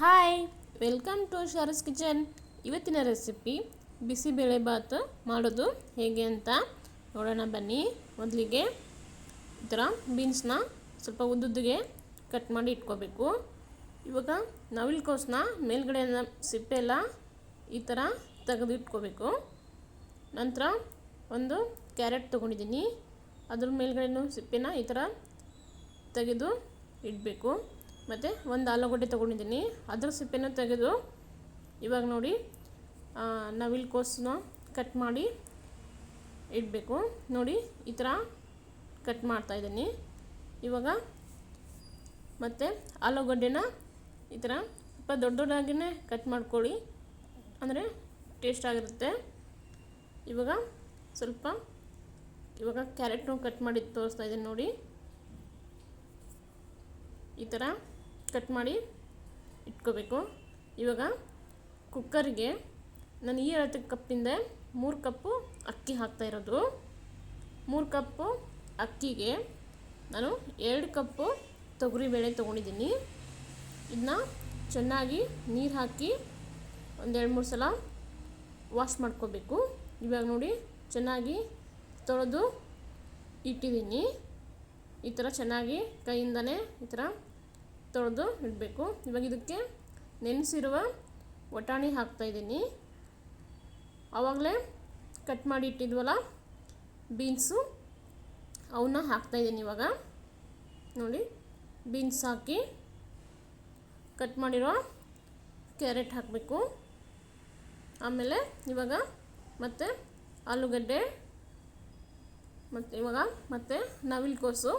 Hi, welcome to Shara's kitchen. ಇವತ್ತಿನ recipe bisibelebath ಮಾಡೋದು ಹೇಗೆ ಅಂತ ನೋಡೋಣ ಬನ್ನಿ. ಮೊದಲಿಗೆ ಈ ಥರ ಬೀನ್ಸ್ನ ಸ್ವಲ್ಪ ಉದ್ದುದ್ದಿಗೆ ಕಟ್ ಮಾಡಿ ಇಟ್ಕೋಬೇಕು. ಇವಾಗ ನವಿಲುಕೋಸನ್ನ ಮೇಲ್ಗಡೆ ಸಿಪ್ಪೆ ಎಲ್ಲ ಈ ಥರ ತೆಗೆದು ಇಟ್ಕೋಬೇಕು. ನಂತರ ಒಂದು ಕ್ಯಾರೆಟ್ ತೊಗೊಂಡಿದ್ದೀನಿ, ಅದ್ರ ಮೇಲ್ಗಡೆನೂ ಸಿಪ್ಪೆನ ಈ ಥರ ತೆಗೆದು ಇಡಬೇಕು. ಮತ್ತು ಒಂದು ಆಲೂಗಡ್ಡೆ ತೊಗೊಂಡಿದ್ದೀನಿ, ಅದ್ರ ಸಿಪ್ಪೆನೂ ತೆಗೆದು ಇವಾಗ ನೋಡಿ ನವಿಲುಕೋಸನ್ನ ಕಟ್ ಮಾಡಿ ಇಡಬೇಕು. ನೋಡಿ ಈ ಥರ ಕಟ್ ಮಾಡ್ತಾಯಿದ್ದೀನಿ. ಇವಾಗ ಮತ್ತು ಆಲೂಗಡ್ಡೆನ ಈ ಥರ ಸ್ವಲ್ಪ ದೊಡ್ಡದಾಗಿಯೇ ಕಟ್ ಮಾಡ್ಕೊಳ್ಳಿ, ಅಂದರೆ ಟೇಸ್ಟ್ ಆಗಿರುತ್ತೆ. ಇವಾಗ ಕ್ಯಾರೆಟ್ನು ಕಟ್ ಮಾಡಿ ತೋರಿಸ್ತಾ ಇದ್ದೀನಿ ನೋಡಿ. ಈ ಥರ ಕಟ್ ಮಾಡಿ ಇಟ್ಕೋಬೇಕು. ಇವಾಗ ಕುಕ್ಕರಿಗೆ ನಾನು ಈ ಅಳತೆ ಕಪ್ಪಿಂದ 3 ಕಪ್ಪು ಅಕ್ಕಿ ಹಾಕ್ತಾಯಿರೋದು. 3 ಕಪ್ಪು ಅಕ್ಕಿಗೆ ನಾನು 2 ಕಪ್ಪು ತೊಗರಿಬೇಳೆ ತೊಗೊಂಡಿದ್ದೀನಿ. ಇದನ್ನ ಚೆನ್ನಾಗಿ ನೀರು ಹಾಕಿ ಒಂದು 2-3 ಸಲ ವಾಶ್ ಮಾಡ್ಕೋಬೇಕು. ಇವಾಗ ನೋಡಿ ಚೆನ್ನಾಗಿ ತೊಳೆದು ಇಟ್ಟಿದ್ದೀನಿ. ಈ ಥರ ಚೆನ್ನಾಗಿ ಕೈಯಿಂದನೇ ಈ ಥರ ತೊಳೆದು ಇಡಬೇಕು. ಇವಾಗ ಇದಕ್ಕೆ ನೆನೆಸಿರುವ ವಟಾಣಿ ಹಾಕ್ತಾಯಿದ್ದೀನಿ. ಆವಾಗಲೇ ಕಟ್ ಮಾಡಿ ಇಟ್ಟಿದ್ವಲ್ಲ ಬೀನ್ಸು, ಅವನ್ನ ಹಾಕ್ತಾಯಿದ್ದೀನಿ. ಇವಾಗ ನೋಡಿ ಬೀನ್ಸ್ ಹಾಕಿ ಕಟ್ ಮಾಡಿರೋ ಕ್ಯಾರೆಟ್ ಹಾಕಬೇಕು. ಆಮೇಲೆ ಇವಾಗ ಮತ್ತೆ ಆಲೂಗಡ್ಡೆ ಮತ್ತು ನವಿಲುಕೋಸು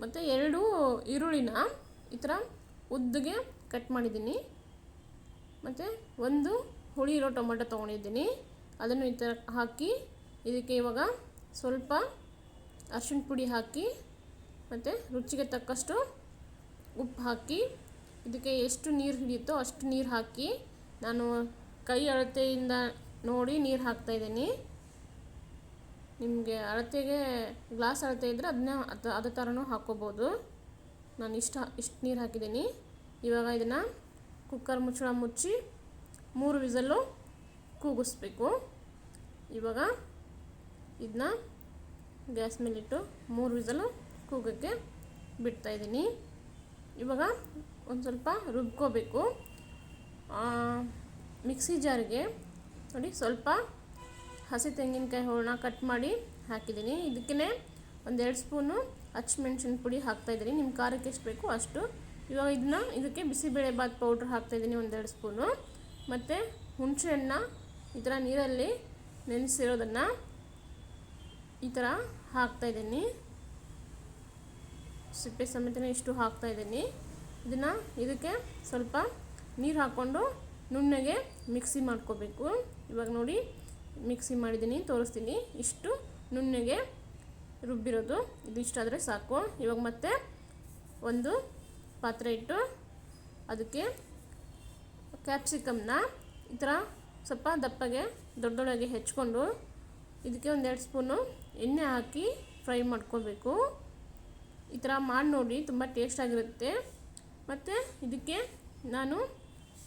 ಮತ್ತು 2 ಈರುಳ್ಳಿನ ಈ ಥರ ಉದ್ದಗೆ ಕಟ್ ಮಾಡಿದ್ದೀನಿ. ಮತ್ತು 1 ಹುಳಿ ಇರೋ ಟೊಮೆಟೊ ತೊಗೊಂಡಿದ್ದೀನಿ, ಅದನ್ನು ಈ ಥರ ಹಾಕಿ ಇದಕ್ಕೆ ಇವಾಗ ಸ್ವಲ್ಪ ಅರಿಶಿಣ ಪುಡಿ ಹಾಕಿ ಮತ್ತು ರುಚಿಗೆ ತಕ್ಕಷ್ಟು ಉಪ್ಪು ಹಾಕಿ ಇದಕ್ಕೆ ಎಷ್ಟು ನೀರು ಹಿಡಿಯುತ್ತೋ ಅಷ್ಟು ನೀರು ಹಾಕಿ, ನಾನು ಕೈ ಅಳತೆಯಿಂದ ನೋಡಿ ನೀರು ಹಾಕ್ತಾಯಿದ್ದೀನಿ. ನಿಮಗೆ ಅಳತೆಗೆ ಗ್ಲಾಸ್ ಅಳತೆ ಇದ್ದರೆ ಅದೇ ಥರನೂ ಹಾಕ್ಕೋಬೋದು. ನಾನು ಇಷ್ಟು ನೀರು ಹಾಕಿದ್ದೀನಿ. ಇವಾಗ ಇದನ್ನು ಕುಕ್ಕರ್ ಮುಚ್ಚಳ ಮುಚ್ಚಿ 3 ವಿಸಲ್ಲು ಕೂಗಿಸ್ಬೇಕು. ಇವಾಗ ಇದನ್ನ ಗ್ಯಾಸ್ ಮೇಲಿಟ್ಟು 3 ವಿಸಲ್ಲು ಕೂಗೋಕ್ಕೆ ಬಿಡ್ತಾಯಿದ್ದೀನಿ. ಇವಾಗ ಒಂದು ಸ್ವಲ್ಪ ರುಬ್ಕೋಬೇಕು. ಮಿಕ್ಸಿ ಜಾರಿಗೆ ನೋಡಿ ಸ್ವಲ್ಪ ಹಸಿ ತೆಂಗಿನಕಾಯಿ ಹೋಳನ್ನ ಕಟ್ ಮಾಡಿ ಹಾಕಿದ್ದೀನಿ. ಇದಕ್ಕೇ 1-2 ಸ್ಪೂನು ಹಸಿಮೆಣ್ಸಿನ ಪುಡಿ ಹಾಕ್ತಾಯಿದ್ದೀನಿ, ನಿಮ್ಮ ಖಾರಕ್ಕೆ ಎಷ್ಟು ಬೇಕು ಅಷ್ಟು. ಇವಾಗ ಇದಕ್ಕೆ ಬಿಸಿಬೇಳೆಬಾತ್ ಪೌಡ್ರ್ ಹಾಕ್ತಾಯಿದ್ದೀನಿ 1-2 ಸ್ಪೂನು. ಮತ್ತು ಹುಣಸೆಹಣ್ಣ ಈ ಥರ ನೀರಲ್ಲಿ ನೆನೆಸಿರೋದನ್ನು ಈ ಥರ ಹಾಕ್ತಾಯಿದ್ದೀನಿ, ಸಿಪ್ಪೆ ಸಮೇತನೇ ಇಷ್ಟು ಹಾಕ್ತಾಯಿದ್ದೀನಿ. ಇದಕ್ಕೆ ಸ್ವಲ್ಪ ನೀರು ಹಾಕ್ಕೊಂಡು ನುಣ್ಣಗೆ ಮಿಕ್ಸಿ ಮಾಡ್ಕೋಬೇಕು. ಇವಾಗ ನೋಡಿ ಮಿಕ್ಸಿ ಮಾಡಿದ್ದೀನಿ, ತೋರಿಸ್ತೀನಿ. ಇಷ್ಟು ನುಣ್ಣಗೆ ರುಬ್ಬಿರೋದು, ಇದು ಇಷ್ಟಾದರೆ ಸಾಕು. ಇವಾಗ ಮತ್ತೆ ಒಂದು ಪಾತ್ರೆ ಇಟ್ಟು ಅದಕ್ಕೆ ಕ್ಯಾಪ್ಸಿಕಮ್ನ ಈ ಥರ ಸ್ವಲ್ಪ ದಪ್ಪಗೆ ದೊಡ್ಡೊಳಗೆ ಹೆಚ್ಕೊಂಡು ಇದಕ್ಕೆ 1-2 ಸ್ಪೂನು ಎಣ್ಣೆ ಹಾಕಿ ಫ್ರೈ ಮಾಡ್ಕೋಬೇಕು. ಈ ಥರ ಮಾಡಿ ನೋಡಿ, ತುಂಬ ಟೇಸ್ಟಾಗಿರುತ್ತೆ. ಮತ್ತು ಇದಕ್ಕೆ ನಾನು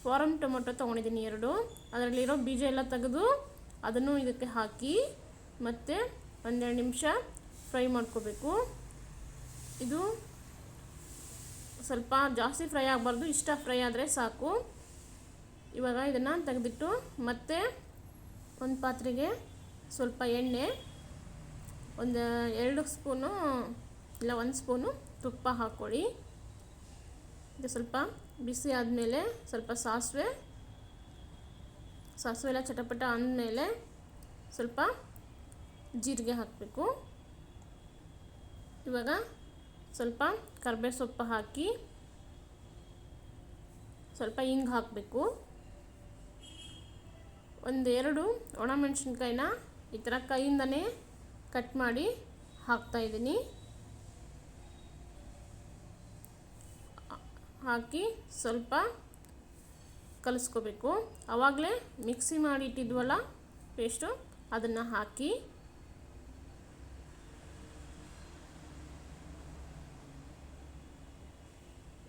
ಫಾರಮ್ ಟೊಮೊಟೊ ತೊಗೊಂಡಿದ್ದೀನಿ 2, ಅದರಲ್ಲಿರೋ ಬೀಜ ಎಲ್ಲ ತೆಗೆದು ಅದನ್ನು ಇದಕ್ಕೆ ಹಾಕಿ ಮತ್ತು 1-2 ನಿಮಿಷ ಫ್ರೈ ಮಾಡ್ಕೋಬೇಕು. ಇದು ಸ್ವಲ್ಪ ಜಾಸ್ತಿ ಫ್ರೈ ಆಗಬಾರ್ದು, ಇಷ್ಟ ಫ್ರೈ ಆದರೆ ಸಾಕು. ಇವಾಗ ಇದನ್ನು ತೆಗೆದಿಟ್ಟು ಮತ್ತೆ ಒಂದು ಪಾತ್ರೆಗೆ ಸ್ವಲ್ಪ ಎಣ್ಣೆ, 2 ಸ್ಪೂನು ಇಲ್ಲ 1 ಸ್ಪೂನು ತುಪ್ಪ ಹಾಕ್ಕೊಳ್ಳಿ. ಇದು ಸ್ವಲ್ಪ ಬಿಸಿ ಆದಮೇಲೆ ಸ್ವಲ್ಪ ಸಾಸಿವೆ ಎಲ್ಲ ಚಟಪಟ ಅಂದಮೇಲೆ ಸ್ವಲ್ಪ ಜೀರಿಗೆ ಹಾಕಬೇಕು. ಇವಾಗ ಸ್ವಲ್ಪ ಕರಿಬೇವು ಸೊಪ್ಪು ಹಾಕಿ ಸ್ವಲ್ಪ ಹಿಂಗೆ ಹಾಕಬೇಕು. 1-2 ಒಣಮೆಣಸಿನ್ಕಾಯಿನ ಈ ಥರ ಕೈಯಿಂದನೇ ಕಟ್ ಮಾಡಿ ಹಾಕ್ತಾಯಿದ್ದೀನಿ. ಹಾಕಿ ಸ್ವಲ್ಪ ಕಲಿಸ್ಕೋಬೇಕು. ಆವಾಗಲೇ ಮಿಕ್ಸಿ ಮಾಡಿ ಇಟ್ಟಿದ್ವಲ್ಲ ಪೇಸ್ಟು, ಅದನ್ನು ಹಾಕಿ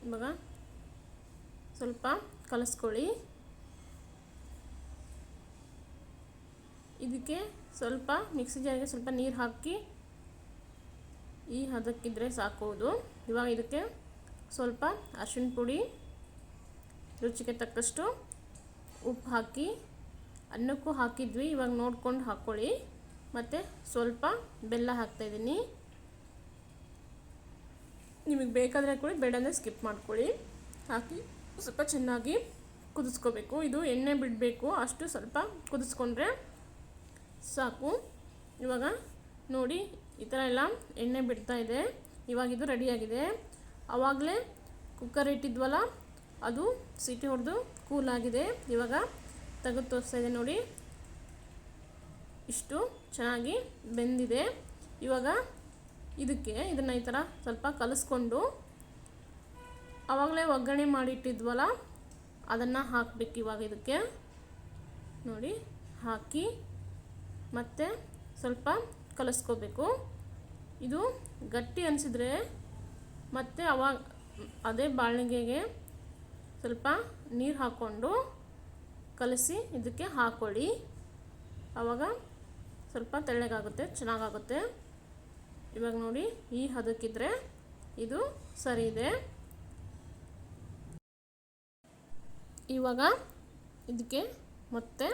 ಇವಾಗ ಸ್ವಲ್ಪ ಕಲಿಸ್ಕೊಳ್ಳಿ. ಇದಕ್ಕೆ ಸ್ವಲ್ಪ ಮಿಕ್ಸಿ ಜಾರಿಗೆ ಸ್ವಲ್ಪ ನೀರು ಹಾಕಿ ಈ ಹದಕ್ಕಿದ್ರೆ ಸಾಕೋದು. ಇವಾಗ ಇದಕ್ಕೆ ಸ್ವಲ್ಪ ಅರಿಶಿಣ ಪುಡಿ, ರುಚಿಗೆ ತಕ್ಕಷ್ಟು ಉಪ್ಪು ಹಾಕಿ, ಅನ್ನಕ್ಕೂ ಹಾಕಿದ್ವಿ, ಇವಾಗ ನೋಡ್ಕೊಂಡು ಹಾಕ್ಕೊಳ್ಳಿ. ಮತ್ತು ಸ್ವಲ್ಪ ಬೆಲ್ಲ ಹಾಕ್ತಾಯಿದ್ದೀನಿ. ನಿಮಗೆ ಬೇಕಾದರೆ ಹಾಕ್ಕೊಳ್ಳಿ, ಬೇಡ ಅಂದರೆ ಸ್ಕಿಪ್ ಮಾಡ್ಕೊಳ್ಳಿ. ಹಾಕಿ ಸ್ವಲ್ಪ ಚೆನ್ನಾಗಿ ಕುದಿಸ್ಕೋಬೇಕು. ಇದು ಎಣ್ಣೆ ಬಿಡಬೇಕು, ಅಷ್ಟು ಸ್ವಲ್ಪ ಕುದಿಸ್ಕೊಂಡ್ರೆ ಸಾಕು. ಇವಾಗ ನೋಡಿ ಈ ಥರ ಎಲ್ಲ ಎಣ್ಣೆ ಬಿಡ್ತಾ ಇದೆ. ಇವಾಗ ಇದು ರೆಡಿಯಾಗಿದೆ. ಆವಾಗಲೇ ಕುಕ್ಕರ್ ಇಟ್ಟಿದ್ವಲ್ಲ, ಅದು ಸೀಟಿ ಹೊಡೆದು ಕೂಲಾಗಿದೆ. ಇವಾಗ ತೆಗೆದು ತೋರಿಸ್ತಾ ಇದೆ ನೋಡಿ, ಇಷ್ಟು ಚೆನ್ನಾಗಿ ಬೆಂದಿದೆ. ಇವಾಗ ಇದನ್ನು ಈ ಥರ ಸ್ವಲ್ಪ ಕಲಿಸ್ಕೊಂಡು ಆವಾಗಲೇ ಒಗ್ಗರಣೆ ಮಾಡಿಟ್ಟಿದ್ವಲ್ಲ ಅದನ್ನು ಹಾಕಬೇಕು. ಇವಾಗ ಇದಕ್ಕೆ ನೋಡಿ ಹಾಕಿ ಮತ್ತು ಸ್ವಲ್ಪ ಕಲಿಸ್ಕೋಬೇಕು. ಇದು ಗಟ್ಟಿ ಅನಿಸಿದ್ರೆ ಮತ್ತು ಅವಾಗ ಅದೇ ಬಾಳಿಗೆಗೆ ಸ್ವಲ್ಪ ನೀರು ಹಾಕ್ಕೊಂಡು ಕಲಸಿ ಇದಕ್ಕೆ ಹಾಕ್ಕೊಳ್ಳಿ. ಆವಾಗ ಸ್ವಲ್ಪ ತೆಳ್ಳಗಾಗುತ್ತೆ, ಚೆನ್ನಾಗಾಗುತ್ತೆ. ಇವಾಗ ನೋಡಿ ಈ ಹದಕ್ಕಿದ್ರೆ ಇದು ಸರಿ ಇದೆ. ಇವಾಗ ಇದಕ್ಕೆ ಮತ್ತೆ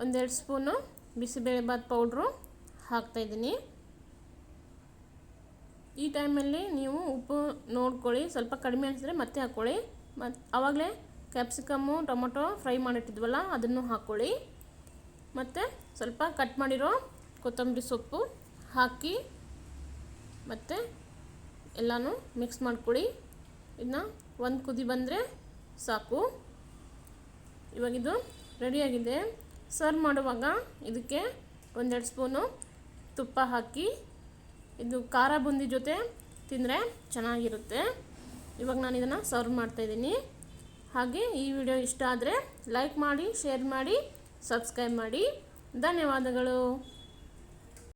1-2 ಸ್ಪೂನು ಬಿಸಿಬೇಳೆಬಾತ್ ಪೌಡ್ರು ಹಾಕ್ತಾಯಿದ್ದೀನಿ. ಈ ಟೈಮಲ್ಲಿ ನೀವು ಉಪ್ಪು ನೋಡ್ಕೊಳ್ಳಿ, ಸ್ವಲ್ಪ ಕಡಿಮೆ ಅನಿಸಿದ್ರೆ ಮತ್ತೆ ಹಾಕ್ಕೊಳ್ಳಿ. ಮತ್ತು ಆವಾಗಲೇ ಕ್ಯಾಪ್ಸಿಕಮ್ಮು ಟೊಮೊಟೊ ಫ್ರೈ ಮಾಡಿಟ್ಟಿದ್ವಲ್ಲ ಅದನ್ನು ಹಾಕ್ಕೊಳ್ಳಿ. ಮತ್ತು ಸ್ವಲ್ಪ ಕಟ್ ಮಾಡಿರೋ ಕೊತ್ತಂಬರಿ ಸೊಪ್ಪು ಹಾಕಿ ಮತ್ತು ಎಲ್ಲನೂ ಮಿಕ್ಸ್ ಮಾಡ್ಕೊಳ್ಳಿ. ಇದನ್ನ ಒಂದು ಕುದಿ ಬಂದರೆ ಸಾಕು. ಇವಾಗಿದು ರೆಡಿಯಾಗಿದೆ. ಸರ್ವ್ ಮಾಡುವಾಗ ಇದಕ್ಕೆ 1-2 ಸ್ಪೂನು ತುಪ್ಪ ಹಾಕಿ, ಇದು ಖಾರ ಬೂಂದಿ ಜೊತೆ ತಿಂದರೆ ಚೆನ್ನಾಗಿರುತ್ತೆ. ಇವಾಗ ನಾನು ಇದನ್ನು ಸರ್ವ್ ಮಾಡ್ತಾಯಿದ್ದೀನಿ. ಹಾಗೆ ಈ ವಿಡಿಯೋ ಇಷ್ಟ ಆದರೆ ಲೈಕ್ ಮಾಡಿ, ಶೇರ್ ಮಾಡಿ, ಸಬ್ಸ್ಕ್ರೈಬ್ ಮಾಡಿ. ಧನ್ಯವಾದಗಳು.